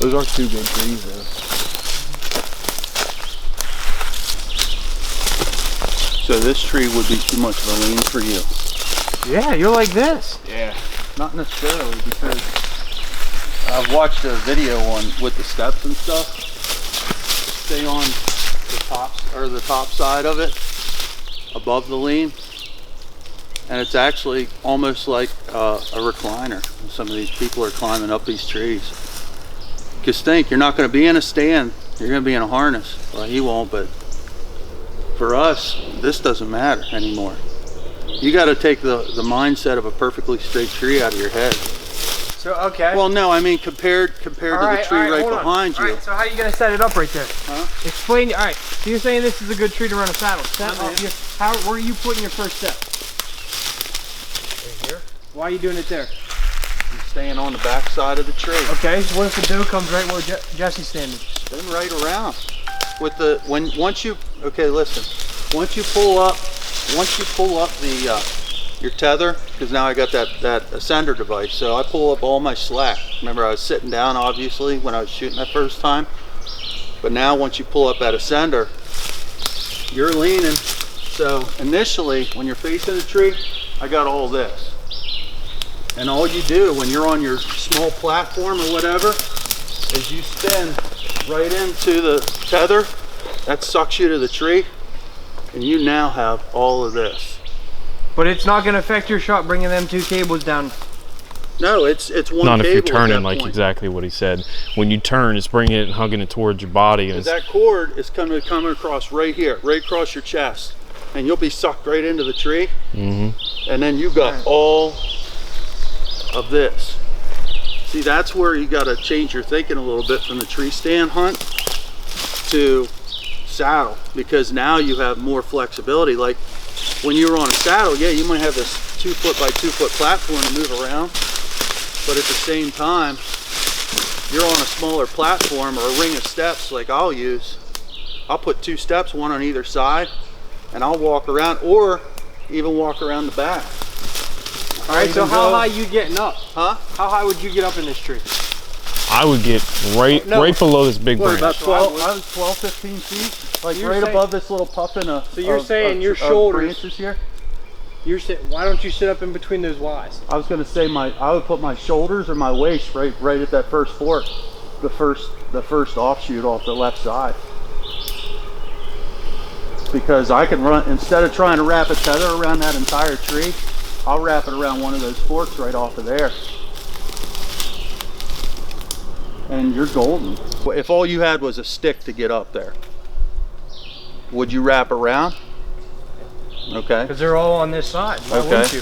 Those aren't too good trees though. So this tree would be too much of a lean for you? Yeah, you're like this. Yeah, not necessarily, because I've watched a video on with the steps and stuff. Stay on the tops or the top side of it, above the lean, and it's actually almost like a recliner. Some of these people are climbing up these trees. Because think, you're not going to be in a stand, you're going to be in a harness. Well, he won't, but for us, this doesn't matter anymore. You got to take the mindset of a perfectly straight tree out of your head. So, okay. Well, no, I mean compared to the tree right behind you. All right, so how are you going to set it up right there? Huh? Explain. All right, so you're saying this is a good tree to run a saddle. Where are you putting your first step? Right here. Why are you doing it there? I'm staying on the back side of the tree. Okay, so what if the doe comes right where Jesse's standing? Spin right around. With the once you pull up the your tether, because now I got that ascender device, so I pull up all my slack. Remember, I was sitting down obviously when I was shooting that first time, but now once you pull up that ascender, you're leaning. So initially, when you're facing the tree, I got all this, and all you do when you're on your small platform or whatever is you spin right into the tether. That sucks you to the tree, and you now have all of this. But it's not going to affect your shot bringing them two cables down. No, it's one Not cable if you're turning, like point. exactly what he said. When you turn, it's bringing it and hugging it towards your body. And that cord is coming across right here, right across your chest, and you'll be sucked right into the tree. Mm-hmm. And then you got all of this. See, that's where you got to change your thinking a little bit from the tree stand hunt to saddle, because now you have more flexibility. Like when you were on a saddle, yeah, you might have this 2 foot by 2 foot platform to move around, but at the same time, you're on a smaller platform or a ring of steps like I'll use. I'll put 2 steps, one on either side, and I'll walk around, or even walk around the back. All right, so how high you getting up? Huh? How high would you get up in this tree? I would get right below this big branch. About 12, I was 12, 15 feet, like right above this little puffin of. So you're saying your shoulders branches here? You're why don't you sit up in between those Ys? I was going to say I would put my shoulders or my waist right at that first fork, the first offshoot off the left side, because I can run, instead of trying to wrap a tether around that entire tree, I'll wrap it around one of those forks right off of there, and you're golden. If all you had was a stick to get up there, would you wrap around? Okay. Because they're all on this side. Why wouldn't you?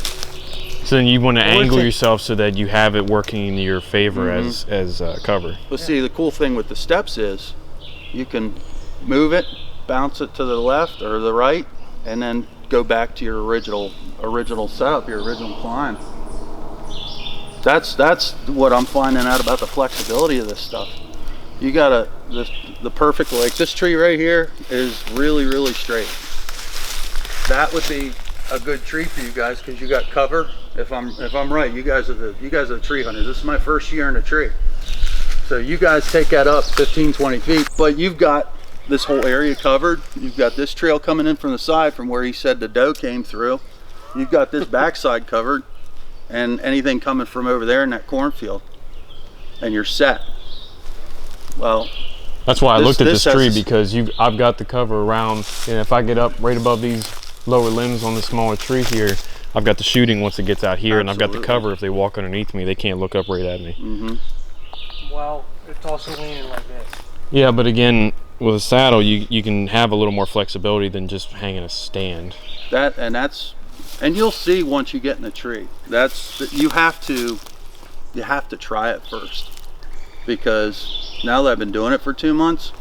So then you want to angle yourself so that you have it working in your favor as cover. Well, see, the cool thing with the steps is you can move it, bounce it to the left or the right, and then go back to your original setup, your original climb. That's what I'm finding out about the flexibility of this stuff. You gotta the perfect, like this tree right here is really straight. That would be a good tree for you guys because you got cover. If I'm right, you guys are the tree hunters. This is my first year in a tree, so you guys take that up 15-20 feet, but you've got this whole area covered. You've got this trail coming in from the side from where he said the doe came through. You've got this backside covered, and anything coming from over there in that cornfield, and you're set. Well, that's why I looked at this tree, because I've got the cover around, and if I get up right above these lower limbs on the smaller tree here, I've got the shooting once it gets out here. Absolutely. And I've got the cover. If they walk underneath me, they can't look up right at me. Mm-hmm. Well, it's also leaning like this. Yeah, but again, with a saddle, you can have a little more flexibility than just hanging a stand. And you'll see once you get in the tree. You have to try it first, because now that I've been doing it for 2 months,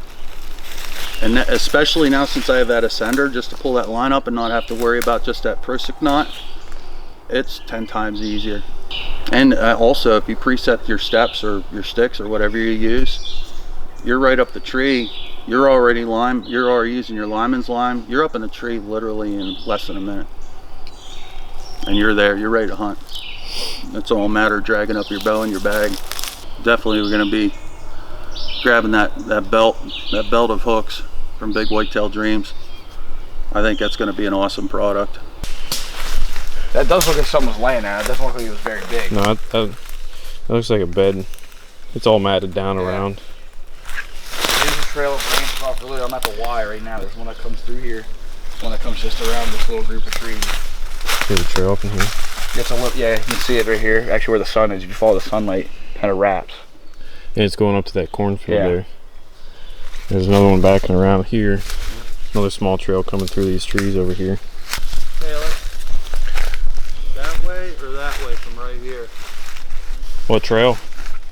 and especially now since I have that ascender just to pull that line up and not have to worry about just that prosic knot, it's 10 times easier. And also, if you preset your steps or your sticks or whatever you use, you're right up the tree. You're already using your lineman's line. You're up in the tree literally in less than a minute, and you're there. You're ready to hunt. It's all a matter of dragging up your bow and your bag. Definitely, we're going to be grabbing that belt of hooks from Big Whitetail Dreams. I think that's going to be an awesome product. That does look like something was laying there. It doesn't look like it was very big. No, that looks like a bed. It's all matted down around. There's a trail of branches off. Really, I'm at the Y right now. There's one that comes through here. One that comes just around this little group of trees. There's a trail up in here. It's a little, yeah, you can see it right here. Actually, where the sun is. If you follow the sunlight, kind of wraps. And it's going up to that cornfield Yeah. there. There's another one backing around here. Another small trail coming through these trees over here. Taylor, that way or that way from right here? What trail?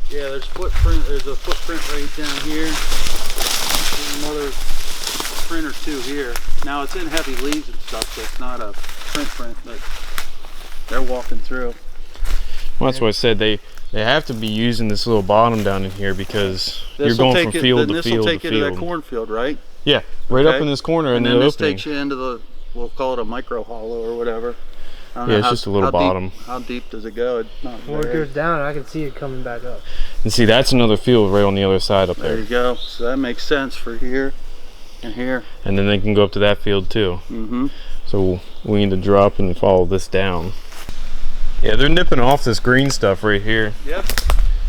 Yeah, there's a footprint right down here. There's another print or two here. Now it's in heavy leaves and stuff, so it's not a print, but they're walking through. Well, that's what I said. They have to be using this little bottom down in here because you're going from field to this field will to take you to that field. cornfield, right? Yeah, right up Okay. in this corner And in then the this opening. takes you into the, we'll call it a micro hollow or whatever. I don't Yeah, know it's just a little bottom. How deep does it go? It's not When it very. goes down, I can see it coming back up. And see, that's another field right on the other side up There there. you go. So that makes sense for here and here. And then they can go up to that field too. Mm-hmm. So we need to drop and follow this down. Yeah, they're nipping off this green stuff right here. Yep.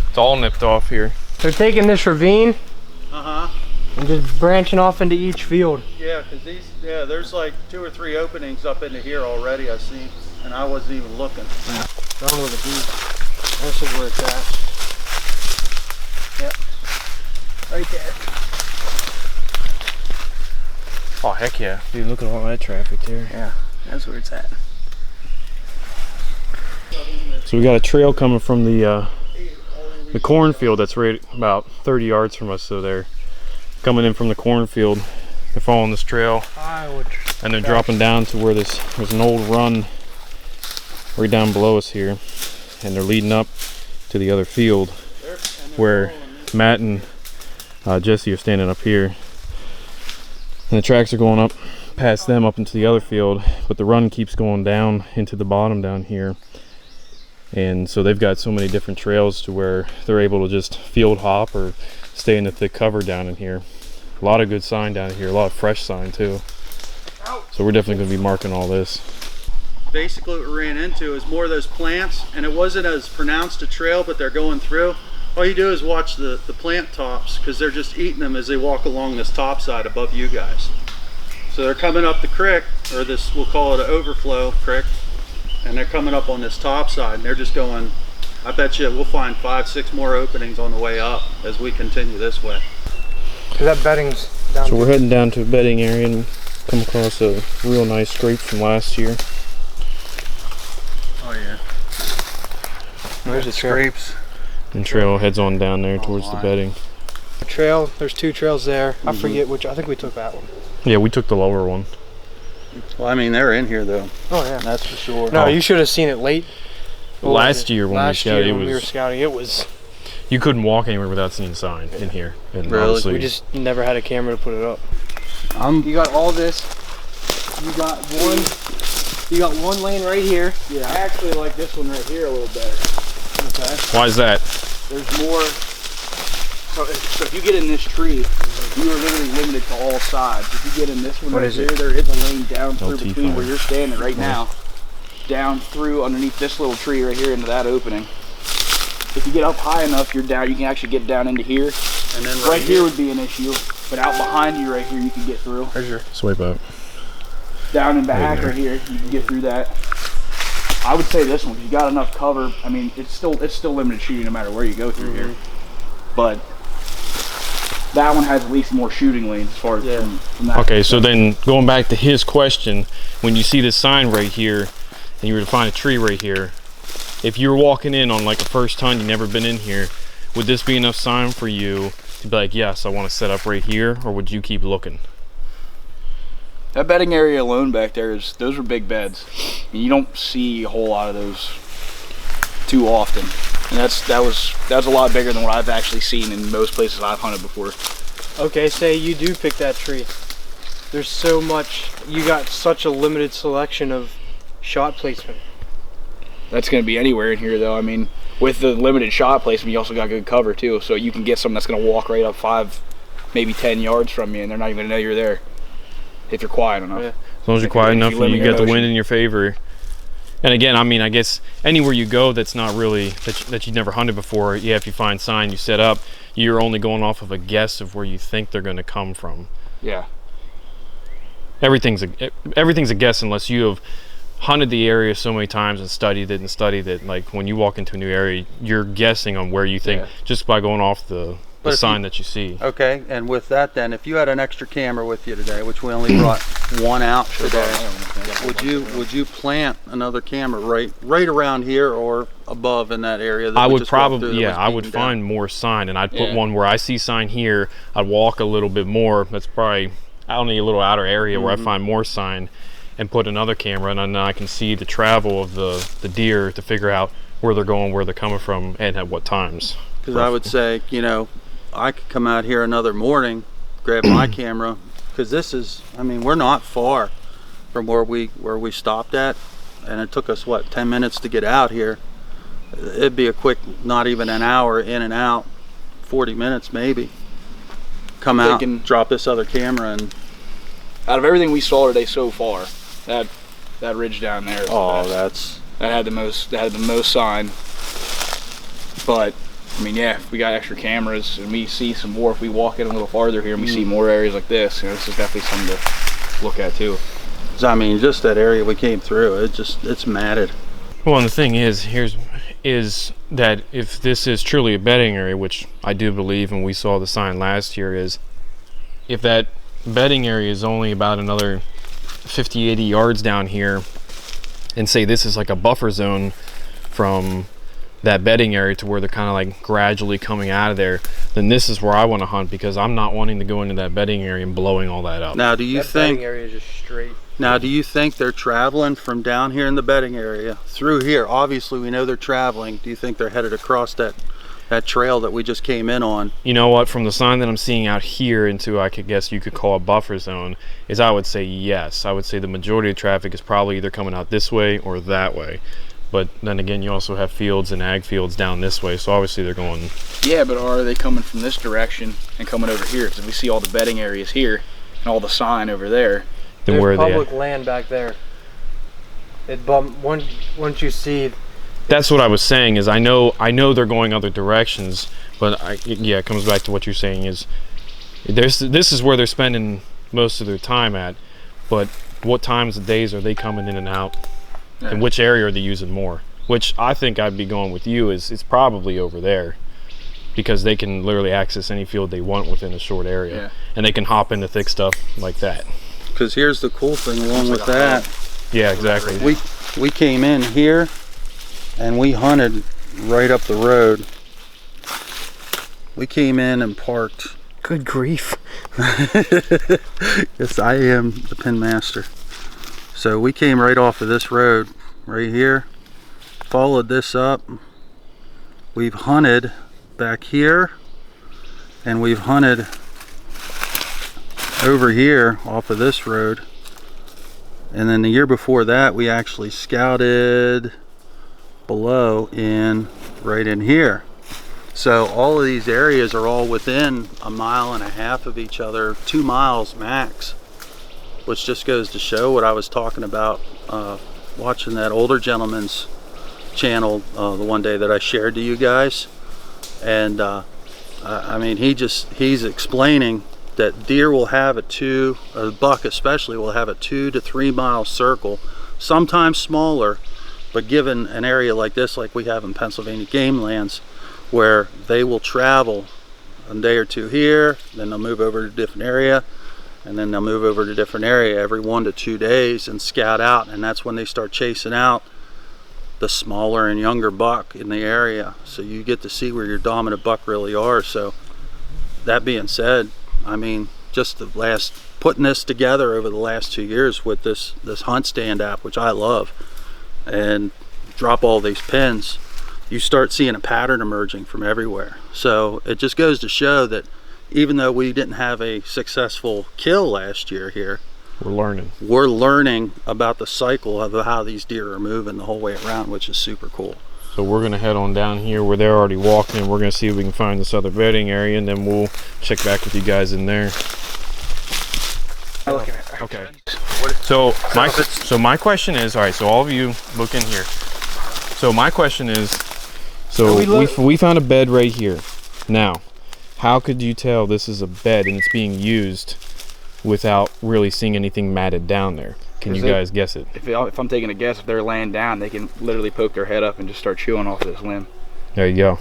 It's all nipped off here. They're taking this ravine Uh-huh. and just branching off into each field. Yeah, because there's like 2 or 3 openings up into here already, I see. And I wasn't even looking. Don't look at these. This is where it's at. Yep. Right there. Oh, heck yeah. Dude, look at all that traffic there. Yeah, that's where it's at. So we got a trail coming from the cornfield that's right about 30 yards from us. So they're coming in from the cornfield. They're following this trail and they're dropping down to where there's an old run right down below us here, and they're leading up to the other field where Matt and Jesse are standing up here, and the tracks are going up past them up into the other field, but the run keeps going down into the bottom down here. And so they've got so many different trails to where they're able to just field hop or stay in the thick cover down in here. A lot of good sign down here, a lot of fresh sign too. So we're definitely going to be marking all this. Basically what we ran into is more of those plants, and it wasn't as pronounced a trail, but they're going through. All you do is watch the plant tops, because they're just eating them as they walk along this top side above you guys. So they're coming up the creek, or this, we'll call it an overflow creek, and they're coming up on this top side, and they're just going, I bet you we'll find 5, 6 more openings on the way up as we continue this way. Because that bedding's down. So we're heading down to a bedding area and come across a real nice scrape from last year. Oh yeah. There's the Scrapes. And trail heads on down there towards the bedding. trail. There's 2 trails there. I forget which. I think we took that one. Yeah, we took the lower one. Well, I mean, they're in here though. Oh yeah. That's for sure. No, you should have seen it late. Last year when we scouted, when we were scouting, it was. You couldn't walk anywhere without seeing sign in here. And Really? honestly, We just never had a camera to put it up. I'm You got all this. You got one. You got one lane right here. Yeah, I actually like this one right here a little better. Okay. why is that? There's more. So if you get in this tree, you are literally limited to all sides. If you get in this one What right is here, it? there is a lane down through LT5. between where you're standing right now, down through underneath this little tree right here into that opening. If you get up high enough, you're down. You can actually get down into here. and then Right here would be an issue, but out behind you right here, you can get through. There's your. Swipe up. Down and back there. right here, you can get through that. I would say this one, 'cause you got enough cover. I mean, it's still limited shooting no matter where you go through here, but that one has at least more shooting lanes as far as from that. Okay, so then going back to his question, when you see this sign right here, and you were to find a tree right here, if you were walking in on like a first time, you've never been in here, would this be enough sign for you to be like, yes, I want to set up right here, or would you keep looking? That bedding area alone back there those are big beds. I mean, you don't see a whole lot of those too often, and that was a lot bigger than what I've actually seen in most places I've hunted before. Okay, say you do pick that tree. There's so much. You got such a limited selection of shot placement. That's going to be anywhere in here, though. I mean, with the limited shot placement, you also got good cover too. So you can get something that's going to walk right up 5, maybe 10 yards from you, and they're not even going to know you're there if you're quiet enough. Yeah. As long as you're quiet enough and you get the wind in your favor. And again, I mean, I guess anywhere you go that's not really, that you've never hunted before, yeah, if you find sign, you set up, you're only going off of a guess of where you think they're going to come from. Yeah. Everything's a guess unless you have hunted the area so many times and studied it. Like when you walk into a new area, you're guessing on where you think just by going off the sign that you see. Okay, and with that then, if you had an extra camera with you today, which we only brought one out today, would you plant another camera right around here or above in that area? That I would probably, I would find more sign, and I'd put one where I see sign here. I'd walk a little bit more. That's probably only a little outer area where I find more sign, and put another camera, and then I can see the travel of the deer to figure out where they're going, where they're coming from, and at what times. Because I would say, you know, I could come out here another morning, grab my camera, because this is, I mean, we're not far from where we stopped at, and it took us what, 10 minutes to get out here. It'd be a quick, not even an hour in and out, 40 minutes maybe. Come out and drop this other camera, and out of everything we saw today so far, that ridge down there is that had the most sign. But I mean, yeah, if we got extra cameras and we see some more, if we walk in a little farther here and we see more areas like this, you know, this is definitely something to look at too. I mean, just that area we came through, it's matted. Well, and the thing is that if this is truly a bedding area, which I do believe, and we saw the sign last year, is if that bedding area is only about another 50-80 yards down here, and say this is like a buffer zone from that bedding area to where they're kind of like gradually coming out of there, then this is where I want to hunt, because I'm not wanting to go into that bedding area and blowing all that up. Now, do you think bedding area is just straight? Now, do you think they're traveling from down here in the bedding area through here? Obviously, we know they're traveling. Do you think they're headed across that trail that we just came in on? You know what? From the sign that I'm seeing out here into, I could guess you could call a buffer zone, is I would say yes. I would say the majority of traffic is probably either coming out this way or that way. But then again, you also have fields and ag fields down this way, so obviously they're going. Yeah, but are they coming from this direction and coming over here? Because we see all the bedding areas here and all the sign over there. Then there's where are they public at? land back there. Once you see. That's what I was saying. Is I know they're going other directions, but it comes back to what you're saying. Is this is where they're spending most of their time at, but what times of days are they coming in and out? Yeah. And which area are they using more? Which I think I'd be going with you is it's probably over there, because they can literally access any field they want within a short area, and they can hop into thick stuff like that. Because here's the cool thing along with that. Yeah, exactly. We came in here and we hunted right up the road. We came in and parked. Good grief. Yes, I am the pin master. So we came right off of this road right here, followed this up. We've hunted back here, and we've hunted over here off of this road. And then the year before that, we actually scouted below right in here. So all of these areas are all within 1.5 miles of each other, 2 miles max, which just goes to show what I was talking about watching that older gentleman's channel the one day that I shared to you guys. And I mean, he's explaining that deer will have a buck especially will have a 2 to 3 mile circle, sometimes smaller, but given an area like this, like we have in Pennsylvania Gamelands, where they will travel a day or two here, then they'll move over to a different area, and then they'll move over to a different area every 1 to 2 days and scout out, and that's when they start chasing out the smaller and younger buck in the area. So you get to see where your dominant buck really are. So that being said, I mean, just putting this together over the last 2 years with this Hunt Stand app, which I love, and drop all these pins, you start seeing a pattern emerging from everywhere. So it just goes to show that even though we didn't have a successful kill last year here, we're learning about the cycle of how these deer are moving the whole way around, which is super cool. So we're gonna head on down here where they're already walking, and we're gonna see if we can find this other bedding area, and then we'll check back with you guys in there. Okay. So my question is, all right. So all of you look in here. So my question is, so we found a bed right here. Now, how could you tell this is a bed and it's being used without really seeing anything matted down there? Can you guys guess it? If I'm taking a guess, if they're laying down, they can literally poke their head up and just start chewing off this limb. There you go.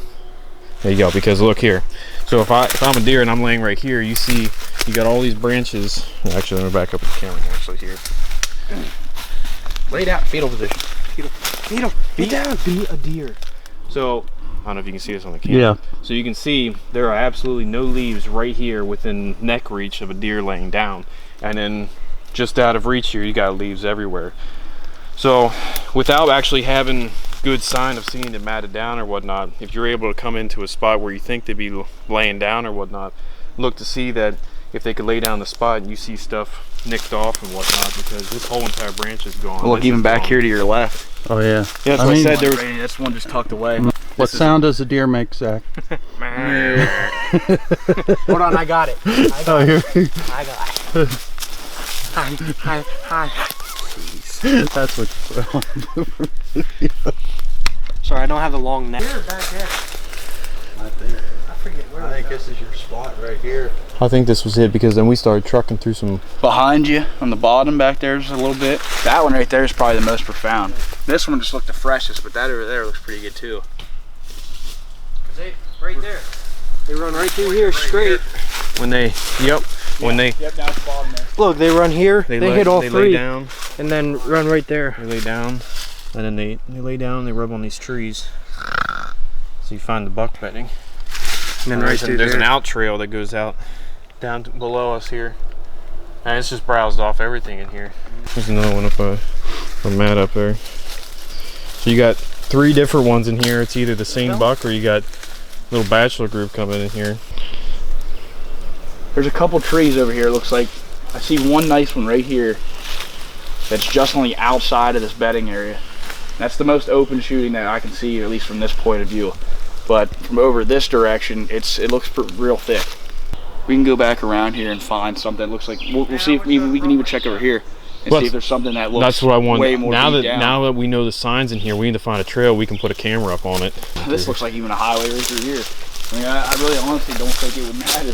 There you go. Because look here. So if I'm a deer and I'm laying right here, you see you got all these branches. Actually, let me back up the camera actually here. Lay down, fetal position. Fetal. Get down. Be a deer. So I don't know if you can see this on the camera. Yeah. So you can see there are absolutely no leaves right here within neck reach of a deer laying down, and then just out of reach here you got leaves everywhere. So without actually having good sign of seeing it matted down or whatnot, if you're able to come into a spot where you think they'd be laying down or whatnot, look to see that if they could lay down the spot and you see stuff nicked off and whatnot, because this whole entire branch is gone. Look, even back here to your left. Oh yeah. Yeah, that's what I said. That's one just tucked away. What sound does a deer make, Zach? Hold on, I got it. I got it. Hi. That's what you Sorry, I don't have the long neck. I think this is your spot right here. I think this was it, because then we started trucking through some. Behind you, on the bottom back there, just a little bit. That one right there is probably the most profound. This one just looked the freshest, but that over there looks pretty good too. Right there. They run right through here straight. When they, Yep, down at the bottom there. Look, they run here. They hit all they three. lay down. And then run right there. They lay down, and then they lay down. They rub on these trees. So you find the buck bedding. And then right through there's there. an out trail that goes out down below us here, and it's just browsed off everything in here. There's another one up on Matt up there. So you got 3 different ones in here. It's either the same buck or you got a little bachelor group coming in here. There's a couple trees over here. It looks like I see one nice one right here that's just on the outside of this bedding area. That's the most open shooting that I can see, at least from this point of view. But from over this direction, it looks real thick. We can go back around here and find something that looks like, we'll see if we can even check over here and see if there's something that looks That's what I want. way more deep down. Now that we know the signs in here, we need to find a trail we can put a camera up on it. This looks like even a highway right through here. I mean, I really honestly don't think it would matter.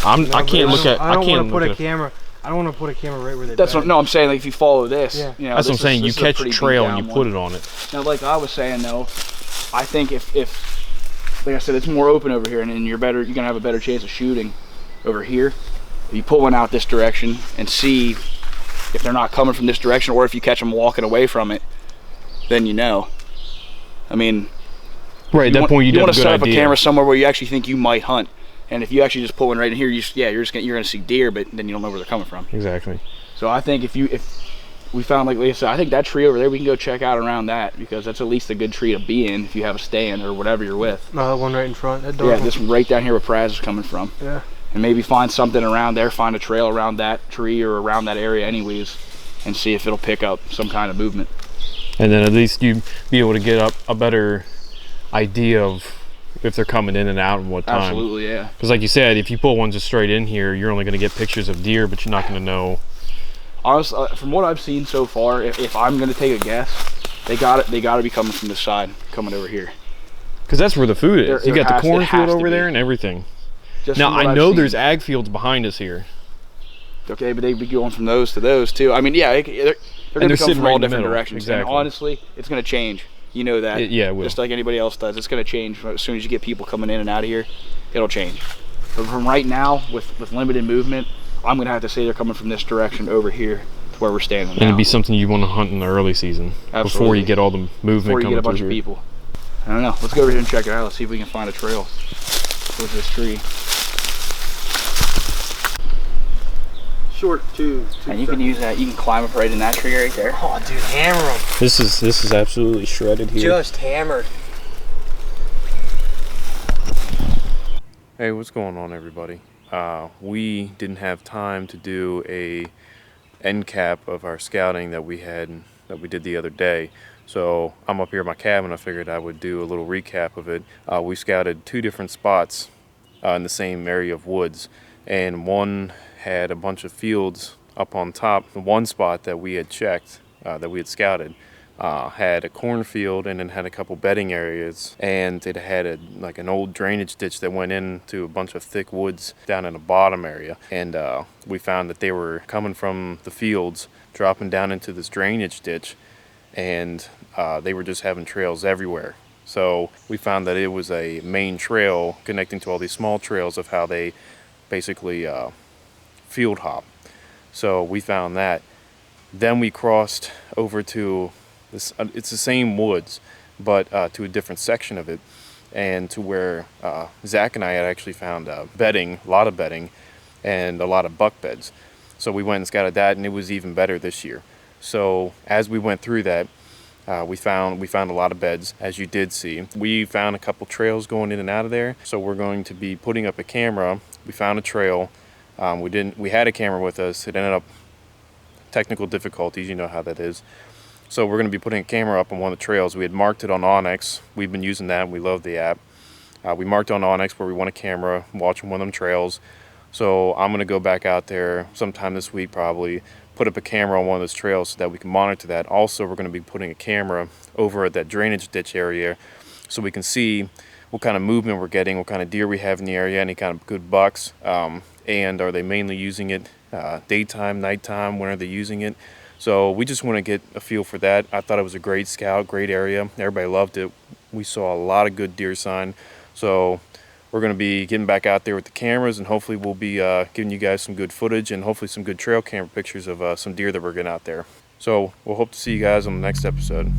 I can't look at. I don't can't want to put look a at, camera. I don't want to put a camera right where they. That's what. No, I'm saying like if you follow this. Yeah. You know, that's what I'm saying. You this is catch a pretty trail deep and you down put one. it on it. Now, like I was saying though, I think if like I said, it's more open over here, and then you're gonna have a better chance of shooting over here. If you pull one out this direction and see if they're not coming from this direction, or if you catch them walking away from it, then you know. I mean, Right. At that point, you want to have a set good up idea. a camera somewhere where you actually think you might hunt, and if you actually just pull one right in here, you're gonna see deer, but then you don't know where they're coming from. Exactly. So I think if we found, like I said, I think that tree over there, we can go check out around that, because that's at least a good tree to be in if you have a stand or whatever you're with. No, that one right in front. That Yeah, this one right down here where Praz is coming from. Yeah. And maybe find something around there, find a trail around that tree or around that area anyways, and see if it'll pick up some kind of movement. And then at least you be able to get up a better idea of if they're coming in and out and what time. Absolutely, yeah. Because like you said, if you pull one just straight in here, you're only going to get pictures of deer, but you're not going to know. Honestly, from what I've seen so far, if I'm going to take a guess, they got to be coming from this side, coming over here. Because that's where the food is. There You got the it cornfield has to over there be. and everything. Just Now from what I I've know seen. there's ag fields behind us here. Okay, but they'd be going from those to those too. I mean, yeah, they're going to they're come sitting from right all in the different middle. directions. Exactly. And honestly, it's going to change. You know that. Yeah, it will. Just like anybody else does. It's going to change as soon as you get people coming in and out of here. It'll change. But from right now, with limited movement, I'm going to have to say they're coming from this direction over here to where we're standing And now. it'd be something you want to hunt in the early season. Before Absolutely. you get all the movement Before you coming get a bunch through of here. people. I don't know. Let's go over here and check it out. Let's see if we can find a trail towards this tree. Short two. And you can use that. You can climb up right in that tree right there. Oh, dude, hammer them. This is absolutely shredded here. Just hammered. Hey, what's going on, everybody? We didn't have time to do a end cap of our scouting that we did the other day, So I'm up here in my cabin. I figured I would do a little recap of it. We scouted 2 different spots in the same area of woods, and one had a bunch of fields up on top. The one spot that we had checked, that we had scouted, had a cornfield, and then had a couple bedding areas, and it had like an old drainage ditch that went into a bunch of thick woods down in the bottom area. And we found that they were coming from the fields, dropping down into this drainage ditch, and they were just having trails everywhere. So we found that it was a main trail connecting to all these small trails of how they basically field hop. So we found that. Then we crossed over to this, it's the same woods, but to a different section of it, and to where Zach and I had actually found bedding, a lot of bedding, and a lot of buck beds. So we went and scouted that, and it was even better this year. So as we went through that, we found a lot of beds, as you did see. We found a couple trails going in and out of there, so we're going to be putting up a camera. We found a trail. We had a camera with us. It ended up technical difficulties, you know how that is. So we're going to be putting a camera up on one of the trails. We had marked it on Onyx. We've been using that. We love the app. We marked on Onyx where we want a camera, watching one of them trails. So I'm going to go back out there sometime this week, probably put up a camera on one of those trails so that we can monitor that. Also, we're going to be putting a camera over at that drainage ditch area so we can see what kind of movement we're getting, what kind of deer we have in the area, any kind of good bucks, and are they mainly using it daytime, nighttime, when are they using it? So we just want to get a feel for that. I thought it was a great scout, great area. Everybody loved it. We saw a lot of good deer sign. So we're going to be getting back out there with the cameras, and hopefully we'll be giving you guys some good footage and hopefully some good trail camera pictures of some deer that we're getting out there. So we'll hope to see you guys on the next episode.